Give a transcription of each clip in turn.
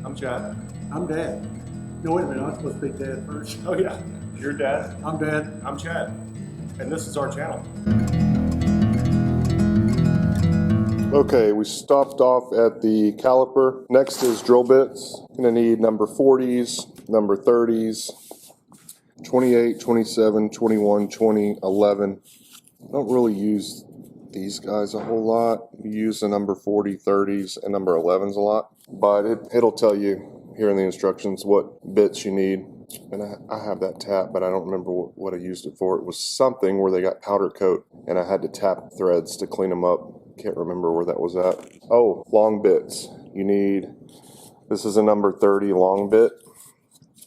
I'm Chad. I'm Dad. No, wait a minute, I'm supposed to be Dad first. Oh yeah, you're Dad. I'm Dad. I'm Chad. And this is our channel. Okay, we stopped off at the caliper. Next is drill bits. Gonna need number 40s, number 30s, 28, 27, 21, 20, 11. I don't really use these guys a whole lot. We use the number 40, 30s, and number 11s a lot. But it'll tell you here in the instructions what bits you need. And I have that tap, but I don't remember what I used it for. It was something where they got powder coat, and I had to tap threads to clean them up. Can't remember where that was at. Oh, long bits. You need, this is a number 30 long bit,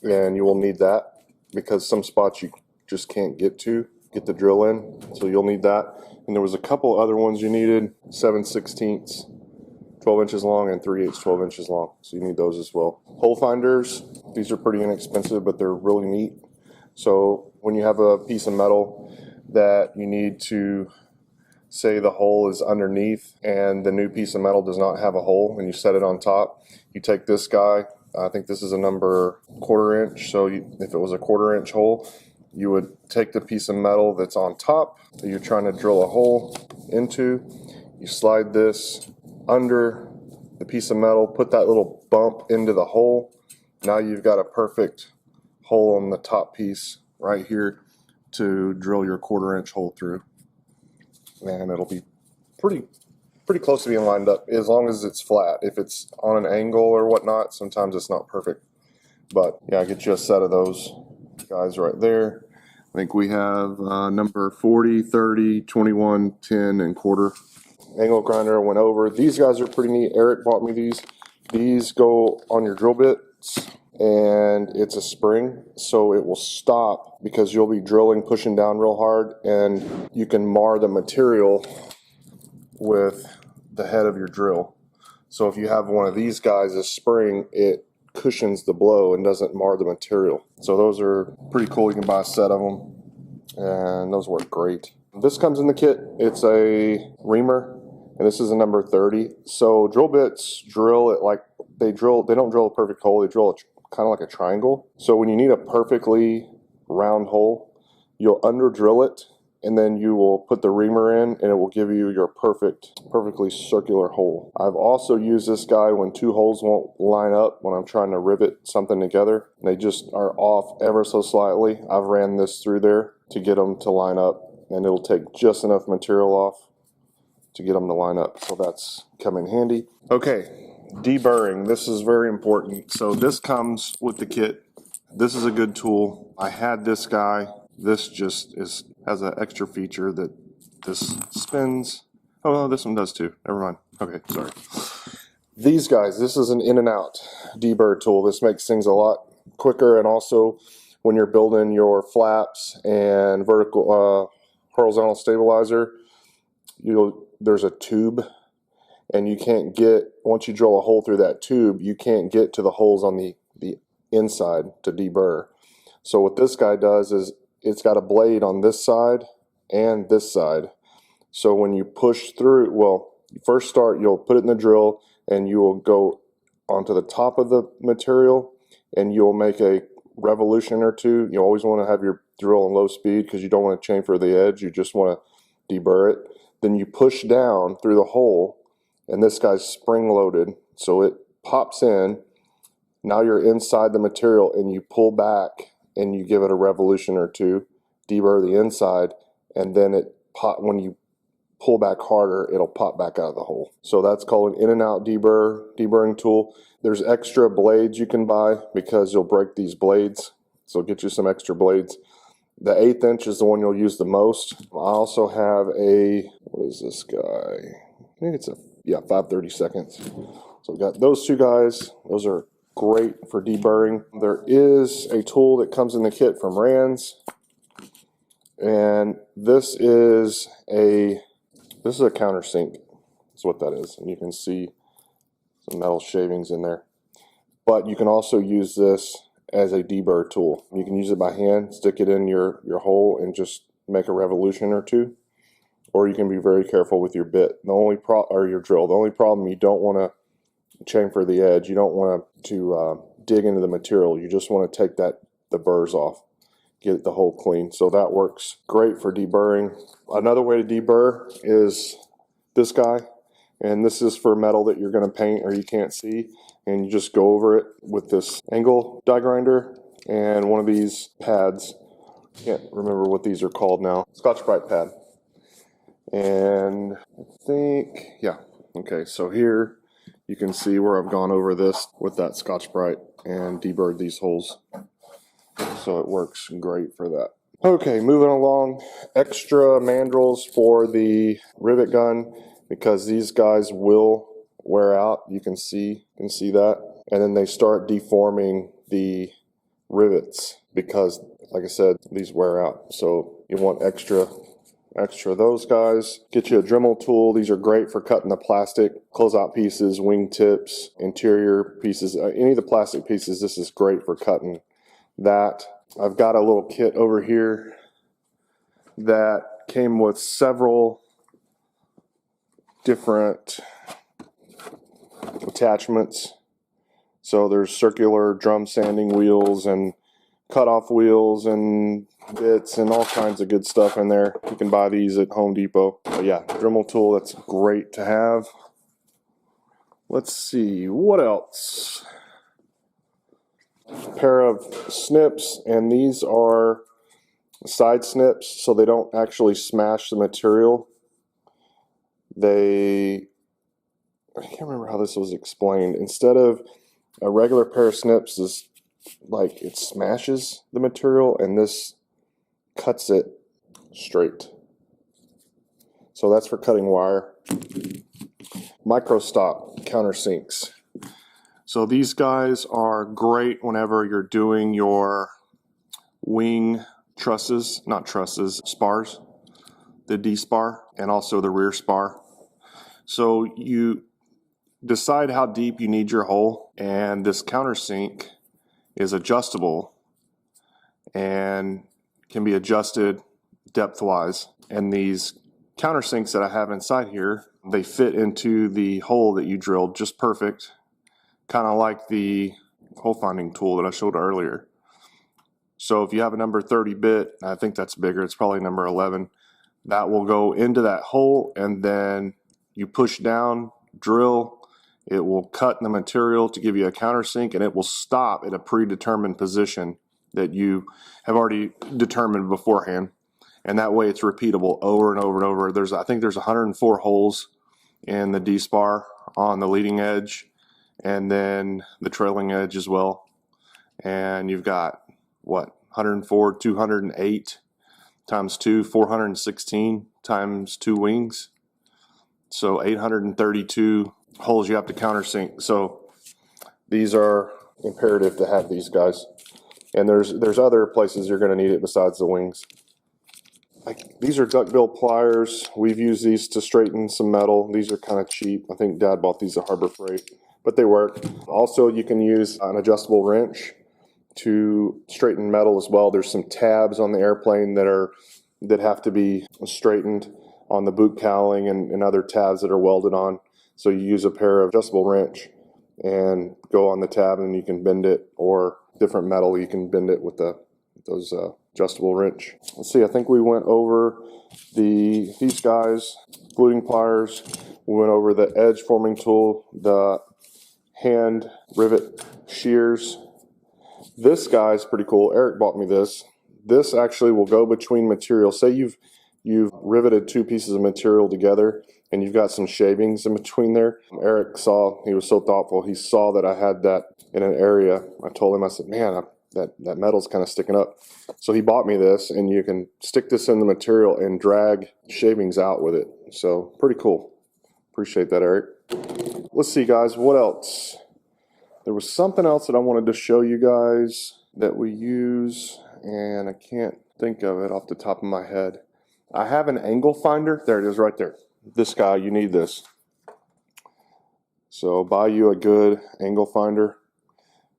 and you will need that because some spots you just can't get the drill in, so you'll need that. And there was a couple other ones you needed, 7/16, 12 inches long, and 3/8, 12 inches long, so you need those as well. Hole finders, these are pretty inexpensive, but they're really neat. So when you have a piece of metal that you need to, say the hole is underneath and the new piece of metal does not have a hole and you set it on top, you take this guy, I think this is a number 1/4 inch, so if it was a 1/4 inch hole, you would take the piece of metal that's on top that you're trying to drill a hole into, you slide this under the piece of metal, put that little bump into the hole. Now you've got a perfect hole on the top piece right here to drill your 1/4 inch hole through. And it'll be pretty close to being lined up as long as it's flat. If it's on an angle or whatnot, sometimes it's not perfect. But yeah, get you a set of those guys right there. I think we have number 40, 30, 21, 10, and 1/4. Angle grinder went over. These guys are pretty neat. Eric bought me these. These go on your drill bits, and it's a spring, so it will stop because you'll be drilling, pushing down real hard, and you can mar the material with the head of your drill. So if you have one of these guys, a spring, it cushions the blow and doesn't mar the material. So those are pretty cool. You can buy a set of them, and those work great. This comes in the kit. It's a reamer, and this is a number 30. So drill bits drill it like they don't drill a perfect hole. They drill kind of like a triangle. So when you need a perfectly round hole, you'll under drill it, and then you will put the reamer in, and it will give you your perfectly circular hole. I've also used this guy when two holes won't line up when I'm trying to rivet something together. They just are off ever so slightly. I've ran this through there to get them to line up, and it'll take just enough material off to get them to line up. So that's come in handy. Okay. Deburring, this is very important. So this comes with the kit. This is a good tool. I had this guy. This just has an extra feature that this spins. Oh, no, this one does too. Never mind. Okay, sorry. These guys, this is an in and out deburr tool. This makes things a lot quicker, and also when you're building your flaps and horizontal stabilizer, there's a tube, and you can't get, once you drill a hole through that tube, you can't get to the holes on the inside to deburr. So what this guy does is it's got a blade on this side and this side. So when you push through, well, you first start, you'll put it in the drill, and you will go onto the top of the material, and you'll make a revolution or two. You always want to have your drill on low speed because you don't want to chamfer the edge. You just want to deburr it. Then you push down through the hole, and this guy's spring loaded, so it pops in. Now you're inside the material, and you pull back, and you give it a revolution or two, deburr the inside, and then when you pull back harder, it'll pop back out of the hole. So that's called an in and out deburring tool. There's extra blades you can buy because you'll break these blades, so get you some extra blades. The 1/8 inch is the one you'll use the most. I also have what is this guy? I think it's 5/32. So I've got those two guys. Those are great for deburring. There is a tool that comes in the kit from Rans, and this is a countersink. That's what that is, and you can see some metal shavings in there. But you can also use this as a deburr tool. You can use it by hand, stick it in your hole, and just make a revolution or two. Or you can be very careful with your bit. Your drill. The only problem, you don't want to chamfer the edge. You don't want to dig into the material. You just want to take the burrs off, get the hole clean. So that works great for deburring. Another way to deburr is this guy, and this is for metal that you're going to paint or you can't see, and you just go over it with this angle die grinder and one of these pads. Can't remember what these are called now. Scotch-Brite pad. And I think, yeah, okay, so here you can see where I've gone over this with that Scotch-Brite and deburred these holes. So it works great for that. Okay, moving along, extra mandrels for the rivet gun because these guys will wear out. You can see that. And then they start deforming the rivets because, like I said, these wear out. So you want extra of those guys. Get you a Dremel tool. These are great for cutting the plastic closeout pieces, wing tips, interior pieces, any of the plastic pieces. This is great for cutting that. I've got a little kit over here that came with several different attachments. So there's circular drum sanding wheels and cutoff wheels and bits and all kinds of good stuff in there. You can buy these at Home Depot. But yeah, Dremel tool, that's great to have. Let's see, what else? A pair of snips, and these are side snips, so they don't actually smash the material. I can't remember how this was explained. Instead of a regular pair of snips is like it smashes the material, and this cuts it straight. So that's for cutting wire. Micro stop countersinks. So these guys are great whenever you're doing your wing trusses, not trusses, spars, the D-spar, and also the rear spar. So you decide how deep you need your hole, and this countersink is adjustable and can be adjusted depth-wise. And these countersinks that I have inside here, they fit into the hole that you drilled just perfect. Kind of like the hole finding tool that I showed earlier. So if you have a number 30 bit, I think that's bigger, it's probably number 11, that will go into that hole, and then you push down, drill, it will cut the material to give you a countersink, and it will stop at a predetermined position that you have already determined beforehand. And that way it's repeatable over and over and over. I think there's 104 holes in the D-spar on the leading edge, and then the trailing edge as well. And you've got, what, 104, 208 times 2, 416 times 2 wings. So 832 holes you have to countersink. So these are imperative to have these guys. And there's other places you're going to need it besides the wings. These are Duckbill Pliers. We've used these to straighten some metal. These are kind of cheap. I think Dad bought these at Harbor Freight, but they work. Also, you can use an adjustable wrench to straighten metal as well. There's some tabs on the airplane that have to be straightened on the boot cowling and other tabs that are welded on. So you use a pair of adjustable wrench and go on the tab, and you can bend it, or different metal you can bend it with those adjustable wrench. Let's see, I think we went over these guys, fluting pliers. We went over the edge forming tool, the hand rivet shears. This guy's pretty cool. Eric bought me this. This actually will go between materials. Say you've riveted two pieces of material together and you've got some shavings in between there. Eric saw, he was so thoughtful, he saw that I had that in an area. I told him, I said, man, that metal's kind of sticking up. So he bought me this, and you can stick this in the material and drag shavings out with it. So pretty cool. Appreciate that, Eric. Let's see, guys, what else? There was something else that I wanted to show you guys that we use, and I can't think of it off the top of my head. I have an angle finder. There it is right there. This guy, you need this. So buy you a good angle finder.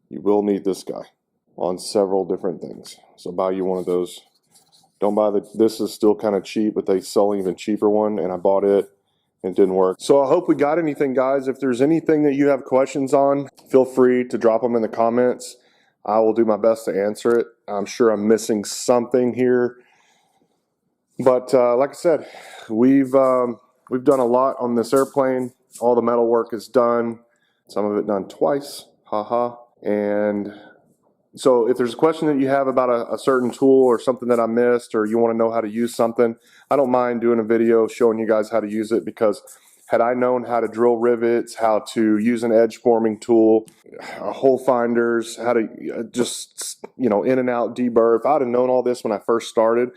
You will need this guy on several different things. So buy you one of those. Don't buy this is still kind of cheap, but they sell an even cheaper one, and I bought it It didn't work. So I hope we got anything, guys. If there's anything that you have questions on, feel free to drop them in the comments. I will do my best to answer it. I'm sure I'm missing something here. But like I said, we've done a lot on this airplane. All the metal work is done. Some of it done twice. Haha. And so if there's a question that you have about a certain tool or something that I missed, or you want to know how to use something, I don't mind doing a video showing you guys how to use it, because had I known how to drill rivets, how to use an edge forming tool, hole finders, how to just, in and out deburr, if I'd have known all this when I first started,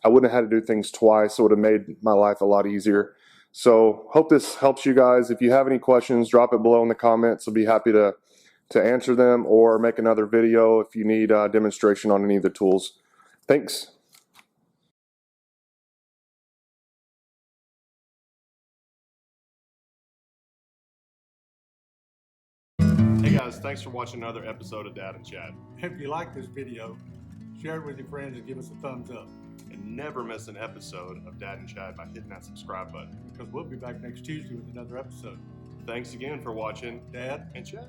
I wouldn't have had to do things twice. It would have made my life a lot easier. So hope this helps you guys. If you have any questions, drop it below in the comments. I'll be happy to answer them, or make another video if you need a demonstration on any of the tools. Thanks. Hey guys, thanks for watching another episode of Dad and Chad. If you like this video, share it with your friends and give us a thumbs up, And never miss an episode of Dad and Chad by hitting that subscribe button. because we'll be back next Tuesday with another episode. Thanks again for watching Dad? and Chad.